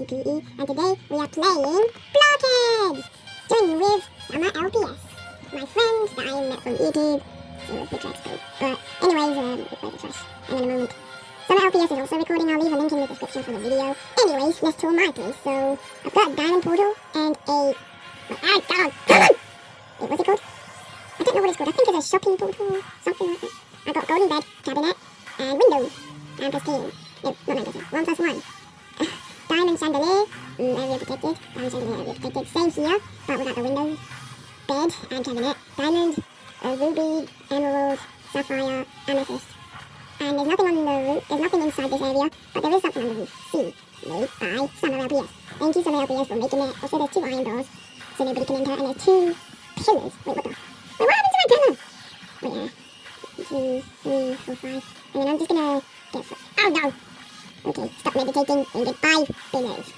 Easy PE, and today we are playing Blockheads! Joining with Summer LPS, my friend that I met from YouTube. So the track's good. But anyways, where's the trash? And in a moment. Summer LPS is also recording, I'll leave a link in the description for the video. Anyways, let's tour my place. So, I've got a diamond portal and a... Wait, what's it called? I don't know what it's called, I think it's a shopping portal, something like that. I've got golden bed, cabinet, and window. And pristine. No, not 9 plus 1. 1 plus 1. Diamond chandelier, area protected. Diamond chandelier, area protected. Same here, but without the windows. Bed and cabinet. Diamond, ruby, emerald, sapphire, amethyst. And there's nothing on the roof, there's nothing inside this area, but there is something on the roof. See, made by Summer LPS. Thank you, Summer LPS, for making it. Also, there's 2 iron doors, so nobody can enter, and there's 2 pillars. Wait, what the? Wait, what happened to my pillar? Wait, 2, 3, 4, 5. And then I'm just gonna get... Oh, no! Okay, stop meditating and get 5 pillars.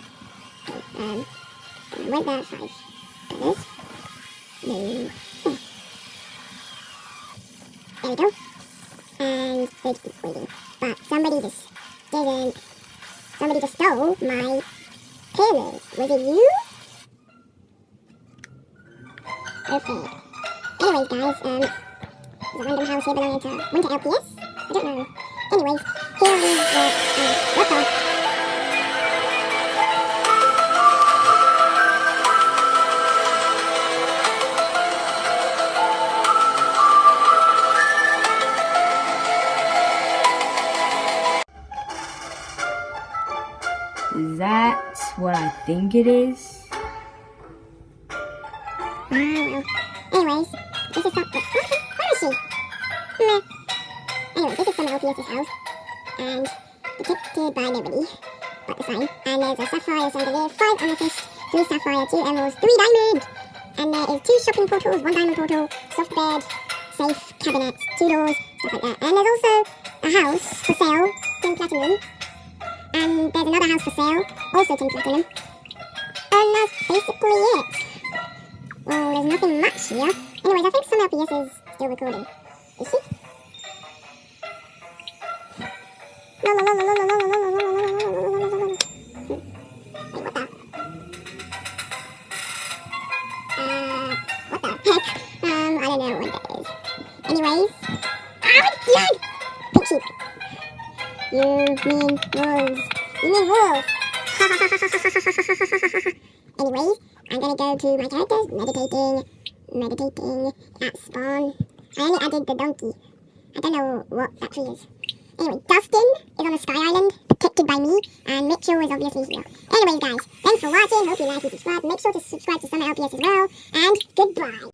Okay, where's the 5 pillars? No. There we go. And they keep waiting. But somebody just didn't... Somebody just stole my pillars. Was it you? Okay. Anyways, guys, there's a random house here belonging to Winter LPS. I don't know. Anyways, here is the... what the... That's what I think it is. Well. Anyways, this is some... Where is she? Meh. Anyway, this is Summer LPS's house. And protected by nobody but the sign. And there's a sapphire chandelier, 5 amethyst, 3 sapphire, 2 emeralds, 3 diamond! And there is 2 shopping portals, 1 diamond portal, soft bed, safe, cabinets, 2 doors, stuff like that. And there's also a house for sale, 10 platinum. And there's another house for sale, also 10 platinum. And that's basically it. Well, there's nothing much here. Anyways, I think Summer LPS is still recording. Is she? Wait, what the? What the heck? I don't know what that is. Anyways. Oh, it's dead! Pink sheep. You mean wolves. You mean wolves. Anyways, I'm gonna go to my characters, meditating at spawn. I only added the donkey. I don't know what that tree is. Anyway, Dustin is on a sky island, protected by me, and Mitchell is obviously here. Anyways, guys, thanks for watching. Hope you like and subscribe. Make sure to subscribe to Summer LPS as well, and goodbye.